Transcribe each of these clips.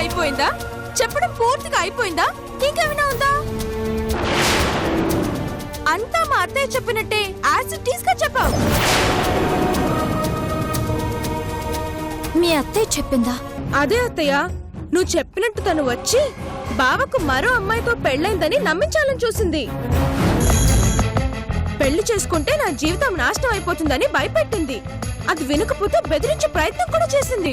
అయిపోయిందా? చెప్పడం పూర్తిగా అయిపోయిందా? ఇంకేమైనా ఉందా? అంతా మా అత్తయ్య చెప్పినట్టే యాసిడ్ గా చెప్పావు. మీ అత్తయ్య చెప్పిందా? అదే అత్తయ్య, నువ్వు చెప్పినట్టు తను వచ్చి బావకు మరో అమ్మాయితో పెళ్ళైందని నమ్మించాలని చూసింది. పెళ్లి చేసుకుంటే నా జీవితం నాశనం అయిపోతుందని భయపెట్టింది. అది వినకపోతే బెదిరించే ప్రయత్నం కూడా చేసింది.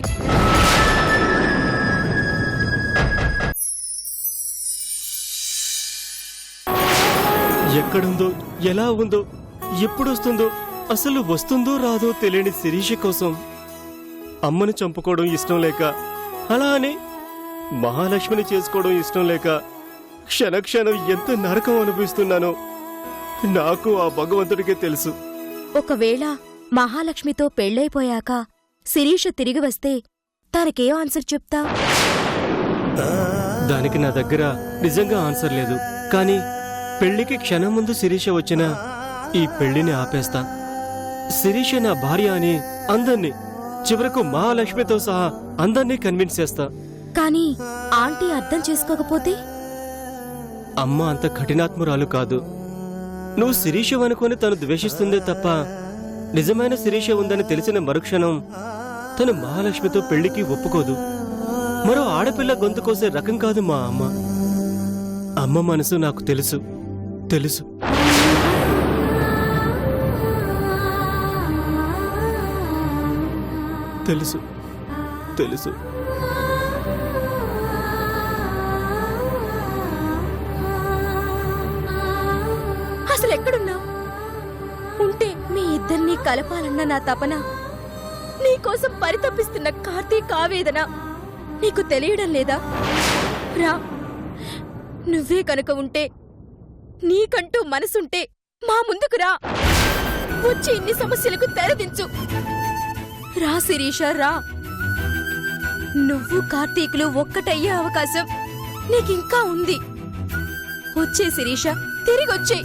ఎక్కడుందో, ఎలా ఉందో, ఎప్పుడొస్తుందో, అసలు వస్తుందో రాదో తెలియని శిరీష కోసం అమ్మను చంపుకోవడం ఇష్టం లేక, అలా అని మహాలక్ష్మిని చేసుకోవడం ఇష్టం లేక క్షణక్షణం ఎంత నరకం అనుభవిస్తున్నానో నాకు ఆ భగవంతుడికే తెలుసు. ఒకవేళ మహాలక్ష్మితో పెళ్ళైపోయాక శిరీష తిరిగి వస్తే తనకే ఆన్సర్ చెప్తా? దానికి నా దగ్గర నిజంగా ఆన్సర్ లేదు. కానీ పెళ్లికి క్షణం ముందు శిరీష వచ్చినా ఈ పెళ్లిని ఆపేస్తా. శిరీష నా భార్య అని అందర్నీ, చివరకు మహాలక్ష్మితో సహా అందర్నీ కన్విన్స్ చేస్తా. కానీ ఆంటీ అర్థం చేసుకోకపోతే? అమ్మ అంత కఠినాత్మురాలు కాదు. నువ్వు శిరీష అనుకుని తను ద్వేషిస్తుందే తప్ప నిజమైన శిరీష ఉందని తెలిసిన మరుక్షణం తను మహాలక్ష్మితో పెళ్లికి ఒప్పుకోదు. మరో ఆడపిల్ల గొంతు కోసే రకం కాదు మా అమ్మ. అమ్మ మనసు నాకు తెలుసు తెలుసు. తెలుసు తెలుసు. అసలు ఎక్కడున్నావు? ఉంటే మీ ఇద్దరినీ కలపాలన్న నా తపన, నీకోసం పరితపిస్తున్న కార్తీక్ ఆవేదన నీకు తెలియడం లేదా? రా, నువ్వే కనుక ఉంటే, నీకంటూ మనసుంటే మా ముందుకు రా. వచ్చి ఇన్ని సమస్యలకు తెరదించు. రా శిరీష, రా. నువ్వు కార్తీకులు ఒక్కటయ్యే అవకాశం నీకింకా ఉంది. వచ్చే శిరీష, తిరిగొచ్చే.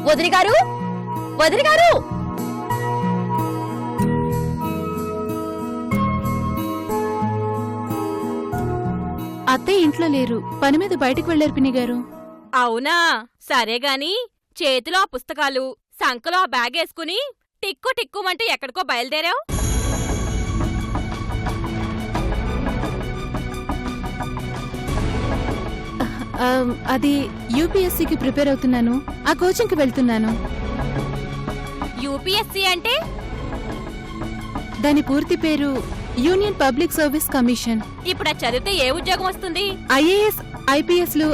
వదిలి గారు, వదిలి గారు! అత్తయ్య ఇంట్లో లేరు, పని మీద బయటికి వెళ్లారు పిన్ని గారు. అవునా, సరే గాని చేతిలో ఆ పుస్తకాలు, సంకలో ఆ బ్యాగ్ వేసుకుని టిక్కు టిక్కుమంటూ ఎక్కడికో బయలుదేరావు? అది యూపీఎస్సీకి ప్రిపేర్ అవుతున్నాను, ఆ కోచింగ్కి వెళ్తున్నాను. యూపీఎస్సీ అంటే? దాని పూర్తి పేరు యూనియన్ పబ్లిక్ సర్వీస్ కమిషన్. ఇప్పుడు చదివితే ఏ ఉద్యోగం వస్తుంది? ఐఏఎస్, ఐపీఎస్లు,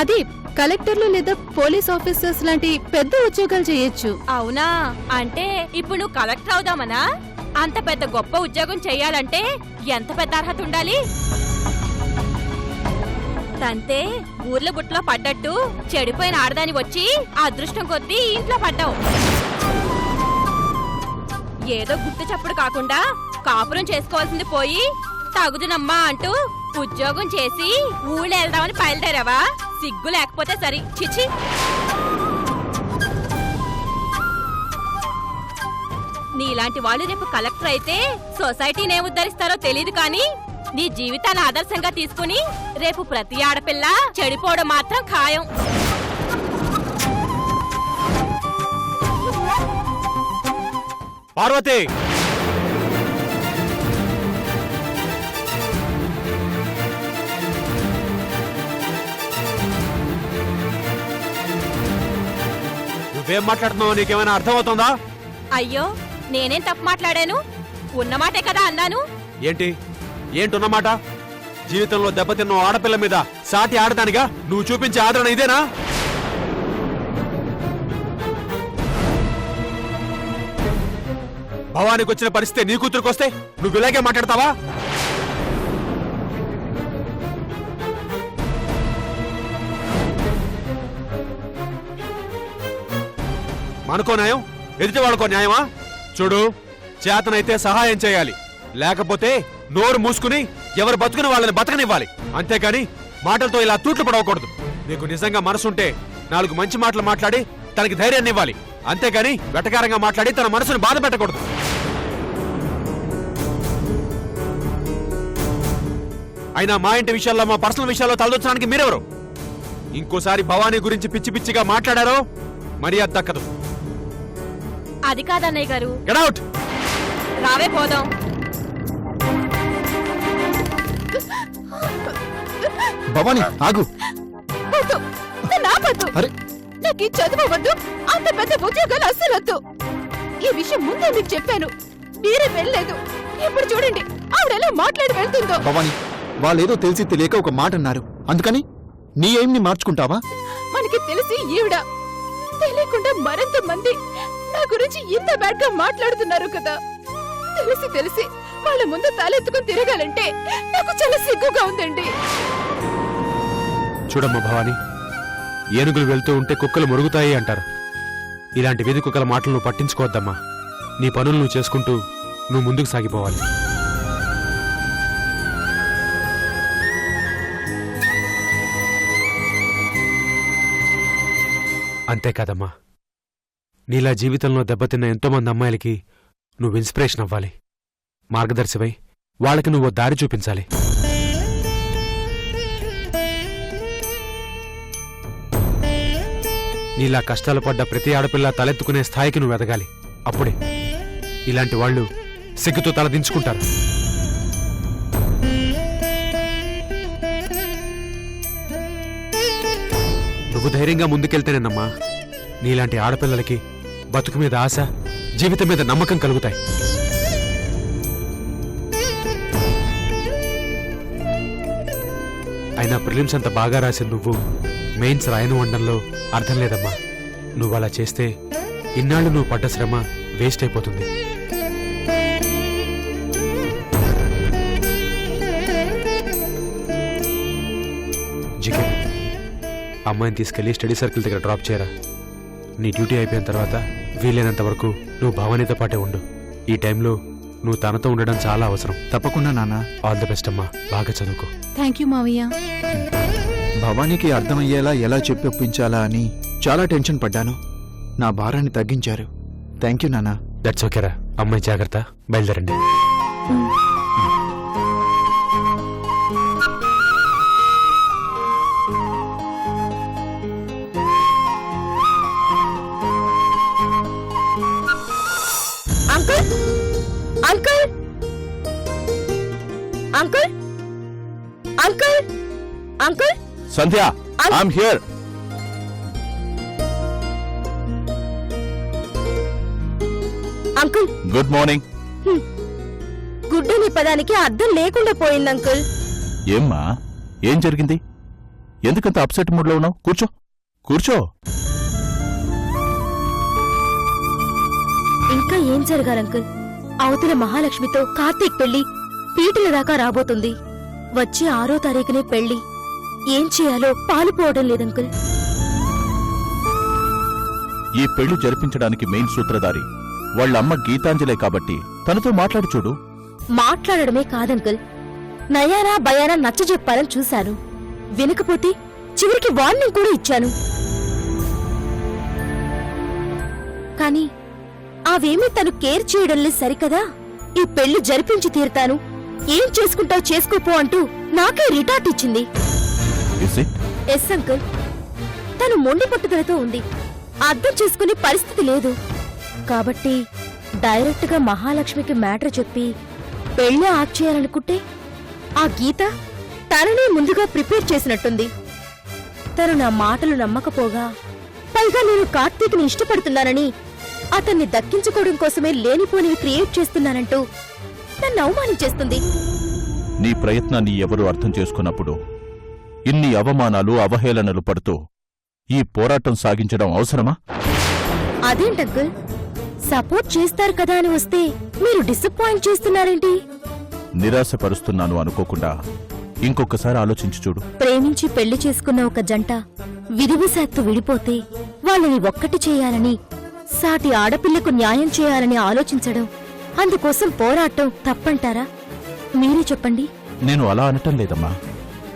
అది కలెక్టర్లు లేదా పోలీస్ ఆఫీసర్స్ లాంటి పెద్ద ఉద్యోగాలు చేయొచ్చు. అవునా, అంటే ఇప్పుడు నువ్వు కలెక్టర్ అవుదామనా? అంత పెద్ద గొప్ప ఉద్యోగం చెయ్యాలంటే ఎంత పెద్ద అర్హత ఉండాలి? తంతే ఊర్ల బుట్లో పడ్డట్టు చెడిపోయిన ఆడదాని వచ్చి అదృష్టం కొద్దీ ఇంట్లో పడ్డావు. ఏదో గుట్టు చప్పుడు కాకుండా కాపురం చేసుకోవాల్సింది పోయి తగుదునమ్మా అంటూ ఉద్యోగం చేసి ఊళ్ళో వెళ్దామని బయలుదేరావా? సిగ్గు లేకపోతే సరి. చిచి, నీలాంటి వాళ్ళు రేపు కలెక్టర్ అయితే సొసైటీని ఏముద్ధరిస్తారో తెలీదు కానీ నీ జీవితాన్ని ఆదర్శంగా తీసుకుని రేపు ప్రతి ఆడపిల్ల చెడిపోవడం మాత్రం ఖాయం. పార్వతి, నువ్వేం మాట్లాడుతున్నావు? నీకేమైనా అర్థమవుతుందా? అయ్యో, నేనేం తప్పు మాట్లాడాను? ఉన్నమాటే కదా అన్నాను. ఏంటున్నమాట? జీవితంలో దెబ్బతిన్న ఆడపిల్ల మీద సాటి ఆడదానిగా నువ్వు చూపించే ఆదరణ ఇదేనా? భవానికి వచ్చిన పరిస్థితి నీ కూతురుకొస్తే నువ్వు ఇలాగే మాట్లాడతావా? మనకో న్యాయం, ఎదుటి వాళ్ళకో న్యాయమా? చూడు, చేతనైతే సహాయం చేయాలి, లేకపోతే నోరు మూసుకుని ఎవరు బతుకుని వాళ్ళని బతకనివ్వాలి, అంతేకాని మాటలతో ఇలా తూట్లు పడవకూడదు. నీకు నిజంగా మనసుంటే 4 మంచి మాటలు మాట్లాడి తనకి ధైర్యాన్ని ఇవ్వాలి, అంతేగాని వెటకారంగా మాట్లాడి తన మనసుని బాధ పెట్టకూడదు. అయినా మా ఇంటి విషయాల్లో, మా పర్సనల్ విషయాల్లో తలదొచ్చడానికి మీరెవరు? ఇంకోసారి భవానీ గురించి పిచ్చి పిచ్చిగా మాట్లాడారో మర్యాద దక్కదు. అది కాదన్నయ్య గారు. Get out. రావే పోదాం. భవానీ ఆగు. వద్దు, నన్ను ఆపొద్దు. అరే నాకు ఈ చదువు వద్దు, అంత పెద్ద ఉద్యోగాలు అస్సలు వద్దు. ఈ విషయం ముందే మీకు చెప్పాను, మీరే వెళ్ళలేదు. ఇప్పుడు చూడండి ఆవిడెలా మాట్లాడి వెళ్తుందో. భవానీ, వాళ్ళేదో తెలిసి తెలియక ఒక మాట అన్నారు, అందుకని నీ ఎయిమ్ని మార్చుకుంటావా? మనకి తెలిసి ఈవిడ తెలియకుండా మరింత మంది నా గురించి ఇంత బ్యాడ్ గా మాట్లాడుతున్నారు కదా. తెలిసి తెలిసి వాళ్ళ ముందు తలెత్తుకుని తిరగాలంటే నాకు చాలా సిగ్గుగా ఉందండి. చూడమ్మా భవానీ, ఏనుగులు వెళ్తూ ఉంటే కుక్కలు మురుగుతాయి అంటారు. ఇలాంటి వీధి కుక్కల మాటలు నువ్వు పట్టించుకోవద్దమ్మా. నీ పనులు నువ్వు చేసుకుంటూ నువ్వు ముందుకు సాగిపోవాలి. అంతేకాదమ్మా, నీలా జీవితంలో దెబ్బతిన్న ఎంతోమంది అమ్మాయిలకి నువ్వు ఇన్స్పిరేషన్ అవ్వాలి, మార్గదర్శివై వాళ్ళకి నువ్వు దారి చూపించాలి. నీలా కష్టాలు పడ్డ ప్రతి ఆడపిల్ల తలెత్తుకునే స్థాయికి నువ్వు ఎదగాలి. అప్పుడే ఇలాంటి వాళ్ళు సిగ్గుతో తలదించుకుంటారు. నువ్వు ధైర్యంగా ముందుకెళ్తేనేనమ్మా నీలాంటి ఆడపిల్లలకి బతుకు మీద ఆశ, జీవితం మీద నమ్మకం కలుగుతాయి. అయినా ప్రిలిమ్స్ అంత బాగా రాసి నువ్వు మెయిన్స్ రాయను వండంలో అర్థం లేదమ్మా. నువ్వు అలా చేస్తే ఇన్నాళ్ళు నువ్వు పడ్డ శ్రమ వేస్ట్ అయిపోతుంది. జికే, అమ్మాయిని తీసుకెళ్లి స్టడీ సర్కిల్ దగ్గర డ్రాప్ చేయరా. నీ డ్యూటీ అయిపోయిన తర్వాత వీలైనంత వరకు నువ్వు భవానీతో పాటే ఉండు. ఈ టైంలో నువ్వు తనతో ఉండడం చాలా అవసరం. తప్పకుండా నాన్న. ఆల్ ది బెస్ట్ అమ్మా, బాగా చదువుకో. థ్యాంక్ యూ మావయ్య. భవానీకి అర్థమయ్యేలా ఎలా చెప్పి ఒప్పించాలా అని చాలా టెన్షన్ పడ్డాను. నా భారాన్ని తగ్గించారు. థ్యాంక్ యూ నాన్న. దట్స్ ఓకేరా. అమ్మాయి జాగ్రత్త, బయలుదేరండి. Uncle, uncle, uncle, uncle, uncle. Sandhya, I'm here. Uncle, good morning. గుడ్డని పదానికి అర్థం లేకుండా పోయింది అంకుల్. ఏమ్మా, ఏం జరిగింది? ఎందుకంత అప్సెట్ మూడ్లో ఉన్నావు? కూర్చో, కూర్చో. ఇంకా ఏం జరగాలి అంకుల్? అవతల మహాలక్ష్మితో కార్తీక్ పెళ్లి పీటల దాకా రాబోతుంది. వచ్చే 6వ తారీఖునే పెళ్లి. ఏం చేయాలో పాలుపోవడం లేదంకుల్. ఈ పెళ్లి జరిపించడానికి మెయిన్ సూత్రధారి వాళ్ళమ్మ గీతాంజలే కాబట్టి తనతో మాట్లాడి చూడు. మాట్లాడడమే కాదంకుల్, నయానా భయానా నచ్చజెప్పాలని చూశాను. వినకపోతే చివరికి వార్నింగ్ కూడా ఇచ్చాను. కాని అవేమీ తను కేర్ చేయడం లేదు సరికదా. ఈ పెళ్లి జరిపించి తీరుతాను, ఏం చేసుకుంటావు చేసుకోపో అంటూ నాకే రిటార్ట్ ఇచ్చింది. Is it? ఎస్ అంకుల్, తను మొండి పట్టుదలతో ఉంది. అర్థం చేసుకునే పరిస్థితి లేదు. కాబట్టి డైరెక్ట్ గా మహాలక్ష్మికి మ్యాటర్ చెప్పి పెళ్లి ఆప్ చేయాలనుకుంటే ఆ గీత తననే ముందుగా ప్రిపేర్ చేసినట్టుంది. తను నా మాటలు నమ్మకపోగా, పైగా నేను కార్తీక్ని ఇష్టపడుతున్నానని, అతన్ని దక్కించుకోవడం కోసమే లేనిపోనివి క్రియేట్ చేస్తున్నానంటూ నన్ను అవమానించేస్తుంది. నీ ప్రయత్నాన్ని ఎవరూ అర్థం చేసుకున్నప్పుడు ఇన్ని అవమానాలు అవహేళనలు పడుతూ ఈ పోరాటం సాగించడం అవసరమా? అదేంటంకుల్, సపోర్ట్ చేస్తారు కదా అని వస్తే మీరు డిసప్పాయింట్ చేస్తున్నారేంటి? నిరాశపరుస్తున్నాను అనుకోకుండా ఇంకొకసారి ఆలోచించి చూడు. ప్రేమించి పెళ్లి చేసుకున్న ఒక జంట విధివశాత్తు విడిపోతే వాళ్ళని ఒక్కటి చేయాలని, సాటి ఆడపిల్లకు న్యాయం చేయాలని ఆలోచించడం, అందుకోసం పోరాటం తప్పంటారా? మీరే చెప్పండి. నేను అలా అనటం లేదమ్మా.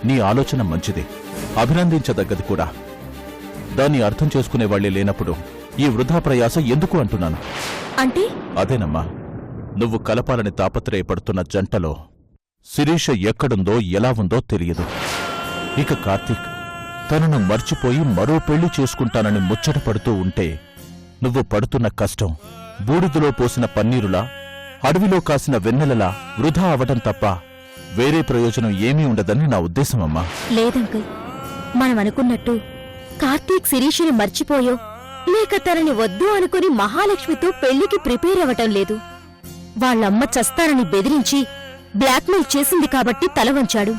నీ ఆలోచన మంచిది, అభినందించదగ్గది కూడా. దాన్ని అర్థం చేసుకునేవాళ్లే లేనప్పుడు ఈ వృధా ప్రయాస ఎందుకు అంటున్నాను. అంటే అదేనమ్మా, నువ్వు కలపాలని తాపత్రయపడుతున్న జంటలో శిరీష ఎక్కడుందో ఎలా ఉందో తెలియదు. ఇక కార్తీక్ తనను మర్చిపోయి మరో పెళ్లి చేసుకుంటానని ముచ్చట పడుతూ ఉంటే నువ్వు పడుతున్న కష్టం బూడిదలో పోసిన పన్నీరులా, అడవిలో కాసిన వెన్నెలలా వృధా అవడం తప్ప వేరే ప్రయోజనం ఏమీ ఉండదని నా ఉద్దేశమమ్మా. లేదంకుల్, మనం అనుకున్నట్టు కార్తీక్ శిరీషని మర్చిపోయో లేక తనని వద్దు అనుకుని మహాలక్ష్మితో పెళ్లికి ప్రిపేర్ అవ్వటం లేదు. వాళ్ళమ్మ చస్తానని బెదిరించి బ్లాక్మెయిల్ చేసింది కాబట్టి తల వంచాడు.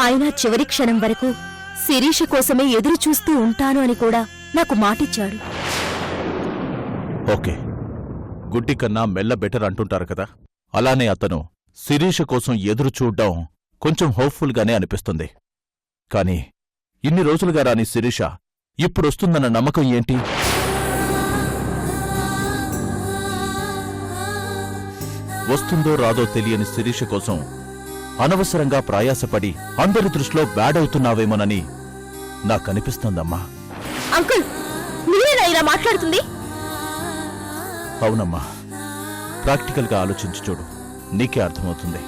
అయినా చివరి క్షణం వరకు శిరీష కోసమే ఎదురు చూస్తూ ఉంటాను అని కూడా నాకు మాటిచ్చాడు. ఓకే, గుడ్డి కన్నా మెల్ల బెటర్ అంటుంటారు కదా. అలానే అతను శిరీష కోసం ఎదురు చూడ్డం కొంచెం హోప్ఫుల్గానే అనిపిస్తుంది. కాని ఇన్ని రోజులుగా రాని శిరీష ఇప్పుడొస్తుందన్న నమ్మకం ఏంటి? వస్తుందో రాదో తెలియని శిరీష కోసం అనవసరంగా ప్రయాసపడి అందరి దృష్టిలో బ్యాడ్ అవుతున్నావేమోనని నాకనిపిస్తోందమ్మా. అంకుల్, మీరేనా ఇలా మాట్లాడుతుంది? అవునమ్మా, ప్రాక్టికల్గా ఆలోచించి చూడు, నీకే అర్థమవుతుంది.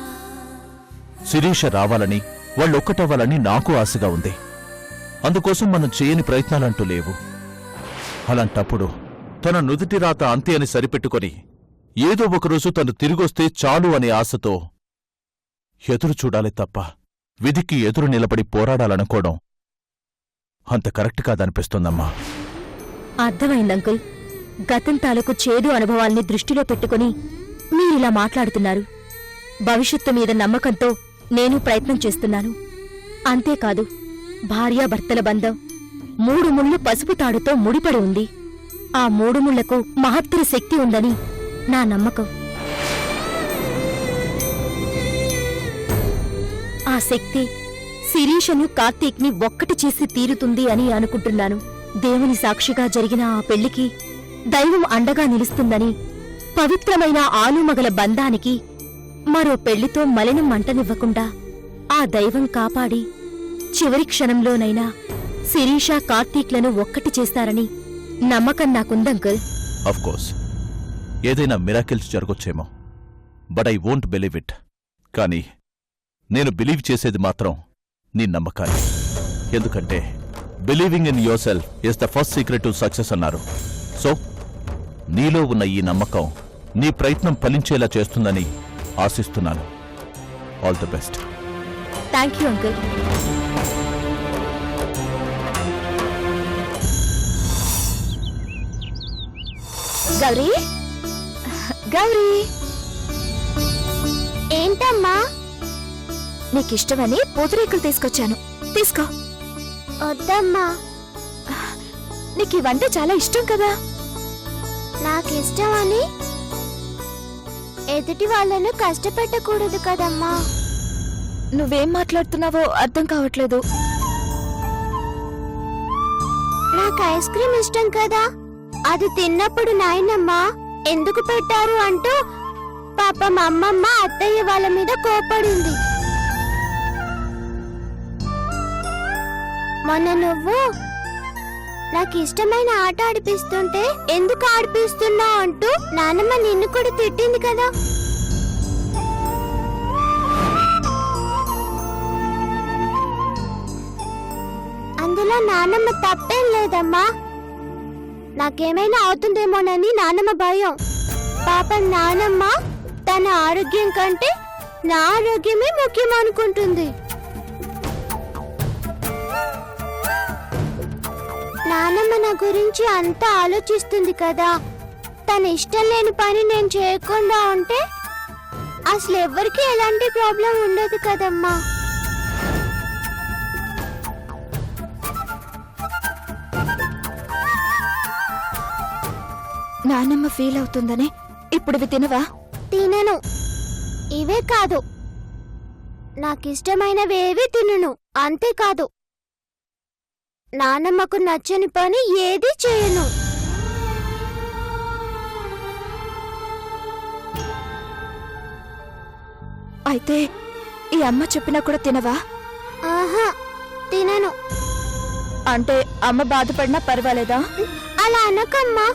శిరీష రావాలని, వాళ్ళొక్కటవ్వాలని నాకు ఆశగా ఉంది. అందుకోసం మనం చేయని ప్రయత్నాలంటూ లేవు. అలాంటప్పుడు తన నుదిటి రాత అంతే అని సరిపెట్టుకొని ఏదో ఒకరోజు తను తిరిగొస్తే చాలు అనే ఆశతో ఎదురు చూడాలి తప్ప విధికి ఎదురు నిలబడి పోరాడాలనుకోవడం అంత కరెక్ట్ కాదనిపిస్తోందమ్మా. అర్థమైంది అంకుల్. గతం తాలూకు చేదు అనుభవాల్ని దృష్టిలో పెట్టుకుని మీరిలా మాట్లాడుతున్నారు. భవిష్యత్తు మీద నమ్మకంతో నేను ప్రయత్నం చేస్తున్నాను. అంతేకాదు, భార్యాభర్తల బంధం 3 ముళ్ళు పసుపు తాడుతో ముడిపడి ఉంది. ఆ 3 ముళ్లకు మహత్తర శక్తి ఉందని నా నమ్మకం. ఆ శక్తి శిరీషను కార్తీక్ని ఒక్కటి చేసి తీరుతుంది అని అనుకుంటున్నాను. దేవుని సాక్షిగా జరిగిన ఆ పెళ్లికి దైవం అండగా నిలుస్తుందని, పవిత్రమైన ఆలుమగల బంధానికి మరో పెళ్లితో మలినం మంటనివ్వకుండా ఆ దైవం కాపాడి చివరి క్షణంలోనైనా శిరీష కార్తీక్లను ఒక్కటి చేస్తారని నమ్మకం నాకుందంకుల్. అఫ్కోర్స్ ఏదైనా మిరాకిల్స్ జరగొచ్చేమో, but I won't believe it. కానీ నేను బిలీవ్ చేసేది మాత్రం నీ నమ్మకాన్ని. ఎందుకంటే believing in yourself is the first secret to success అన్నారు. సో నీలో ఉన్న ఈ నమ్మకం నీ ప్రయత్నం ఫలించేలా చేస్తుందని ఆశిస్తున్నాను. All the best. Thank you uncle. Gauri, Gauri, ఏంటమ్మా? నీకిష్టమని పూతరేకులు తీసుకొచ్చాను, తీసుకో. వద్దమ్మా, నీకు ఈ వంట చాలా ఇష్టం కదా. నాకిష్టమని ఎదుటి వాళ్ళను కష్టపెట్టకూడదు కదమ్మా. నువ్వేం మాట్లాడుతున్నావో అర్థం కావట్లేదు. నాకు ఐస్ క్రీమ్ ఇష్టం కదా, అది తిన్నప్పుడు నాయనమ్మ ఎందుకు పెట్టారు అంటూ పాపం అమ్మమ్మ అత్తయ్య వాళ్ళ మీద కోపడింది. మొన్న నువ్వు నాకు ఇష్టమైన ఆట ఆడిపిస్తుంటే ఎందుకు ఆడిపిస్తున్నావు అంటూ నానమ్మ నిన్ను కూడా తిట్టింది కదా. అందులో నానమ్మ తప్పేం లేదమ్మా. నాకేమైనా అవుతుందేమోనని నానమ్మ భయం. పాపం నానమ్మ తన ఆరోగ్యం కంటే నా ఆరోగ్యమే ముఖ్యం అనుకుంటుంది. నానమ్మ నా గురించి అంతా ఆలోచిస్తుంది కదా. తన ఇష్టం లేని పని నేను చేయకుండా ఉంటే అసలు ఎవరికి ఎలాంటి ప్రాబ్లం ఉండదు కదమ్మా. నానమ్మ ఫీల్ అవుతుందని ఇప్పుడు ఇవి తినవా? తినను. ఇవే కాదు, నాకిష్టమైనవేవి తినను. అంతేకాదు, నానమ్మకు నచ్చని పని ఏదీ చేయను. అయితే ఈ అమ్మ చెప్పినా కూడా తినవా? ఆహా తినను. అంటే అమ్మ బాధపడినా పర్వాలేదా? అలా అనకమ్మా.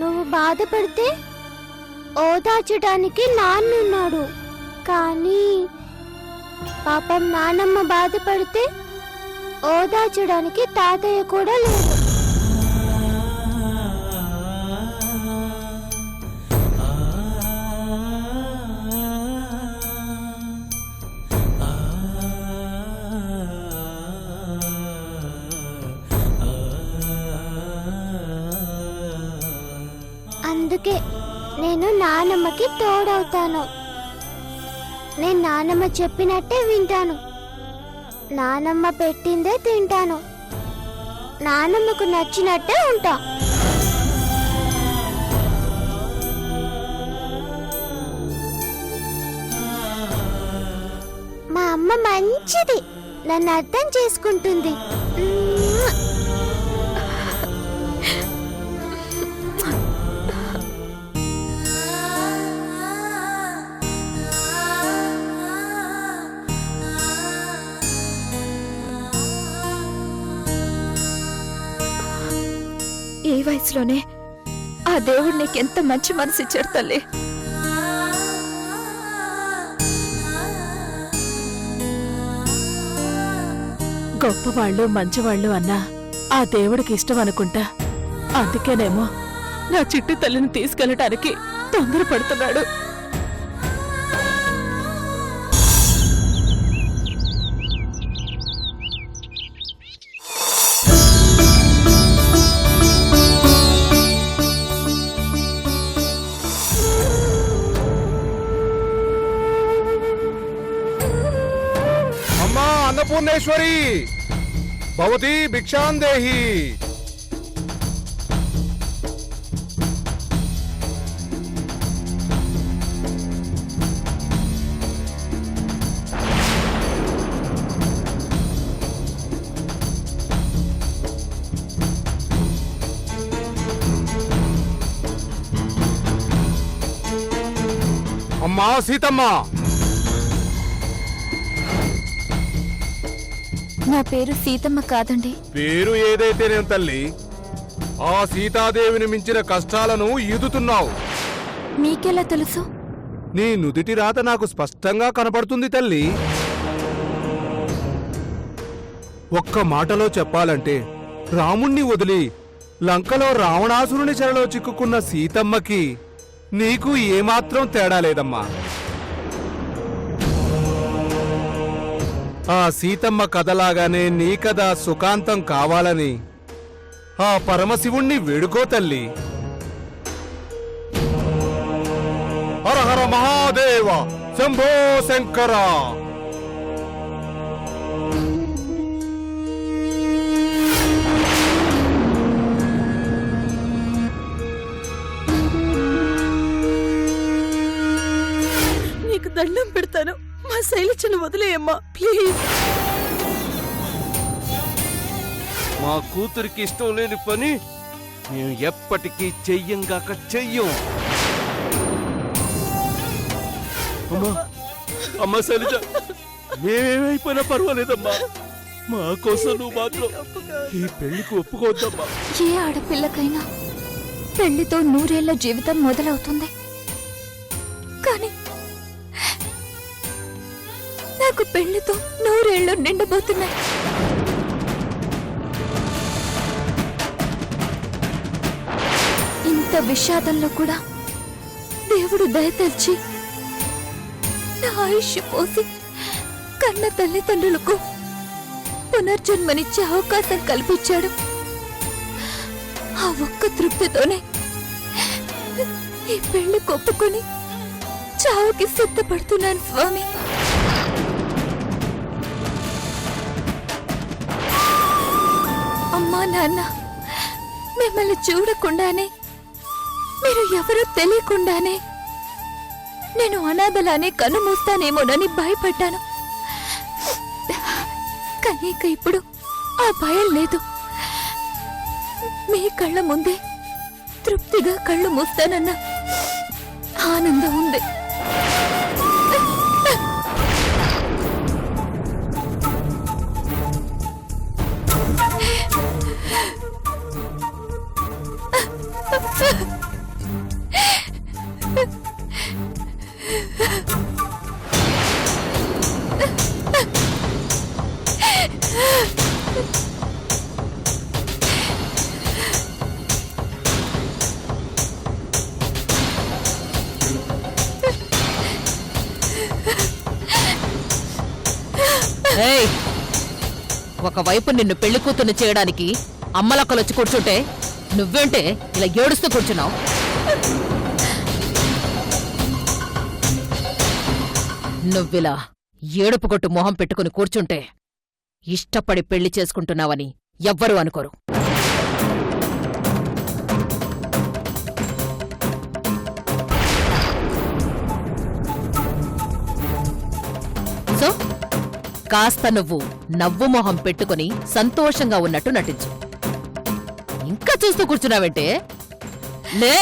నువ్వు బాధపడితే ఓదార్చడానికి నాన్నున్నాడు, కానీ పాపం నానమ్మ బాధపడితే ఓదార్చడానికి తాతయ్య కూడా లేడు. అందుకే నేను నానమ్మకి తోడవుతాను. నేను నానమ్మ చెప్పినట్టే వింటాను. నానమ్మ పెట్టిందే తింటాను. నానమ్మకు నచ్చినట్టే ఉంటా. మా అమ్మ మంచిది, నన్ను అర్థం చేసుకుంటుంది. ఈ వయసులోనే ఆ దేవుడు నీకెంత మంచి మనసు ఇచ్చాడు తల్లి. గొప్పవాళ్ళు మంచివాళ్ళు అన్నా ఆ దేవుడికి ఇష్టం అనుకుంటా. అందుకేనేమో నా చిట్టి తల్లిని తీసుకెళ్ళటానికి తొందరపడుతున్నాడు. అమ్మా అన్నపూర్ణేశ్వరి భవతి భిక్షాందేహి. అమ్మా సీతమ్మ. నా పేరు సీతమ్మ కాదండి. పేరు ఏదైతేనేం తల్లి, ఆ సీతాదేవిని మించిన కష్టాలను ఈదుతున్నావు. మీకెలా తెలుసు? నీ నుదిటి రాత నాకు స్పష్టంగా కనపడుతుంది తల్లి. ఒక్క మాటలో చెప్పాలంటే రాముణ్ణి వదిలి లంకలో రావణాసురుని చెరలో చిక్కుకున్న సీతమ్మకి నీకు ఏమాత్రం తేడా లేదమ్మా. ఆ సీతమ్మ కథలాగానే నీ కథ సుఖాంతం కావాలని ఆ పరమశివుణ్ణి వేడుకో తల్లి. హర హర మహాదేవ శంభో శంకర. నీకు దండం పెడతాను, మా శైలజను వదిలేయమ్మా ప్లీజ్. మా కూతురికి ఇష్టం లేని పని మేము ఎప్పటికీ చెయ్యంగాక చెయ్యం. అమ్మా అమ్మా శైలజ, మేమేమైపోయినా పర్వాలేదమ్మా. మా కోసం నువ్వు మాత్రం ఈ పెళ్లికి ఒప్పుకోవద్దమ్మా. ఏ ఆడపిల్లకైనా పెళ్లితో 100 ఏళ్ల జీవితం మొదలవుతుంది, కానీ నాకు పెళ్లితో 100 ఏళ్ళు నిండబోతున్నాయి. ఇంత విషాదంలో కూడా దేవుడు దయతలిచి నా ఆయుష్ పోసి కన్న తల్లిదండ్రులకు పునర్జన్మనిచ్చే అవకాశం కల్పించాడు. ఆ ఒక్క తృప్తితోనే ఈ పెళ్లి కొప్పుకొని చావుకి సిద్ధపడుతున్నాను స్వామి. అమ్మా నాన్న మిమ్మల్ని చూడకుండానే, మీరు ఎవరో తెలియకుండానే నేను అనాథలానే కన్ను మూస్తానేమోనని భయపడ్డాను. కానీ ఇక ఇప్పుడు ఆ భయం లేదు. మీ కళ్ళ ముందే తృప్తిగా కళ్ళు మూస్తానన్న ఆనందం ఉంది. ఏయ్, ఒకవైపు నిన్ను పెళ్లి కూతుర్ని చేయడానికి అమ్మలక్కలొచ్చి కూర్చుంటే నువ్వేంటే ఇలా ఏడుస్తూ కూర్చున్నావు? నువ్విలా ఏడుపు కొట్టు మొహం పెట్టుకుని కూర్చుంటే ఇష్టపడి పెళ్లి చేసుకుంటున్నావని ఎవ్వరూ అనుకోరు. సో కాస్త నువ్వు నవ్వు మొహం పెట్టుకుని సంతోషంగా ఉన్నట్టు నటించు. ఇంకా చూస్తూ కూర్చున్నావంటే లే.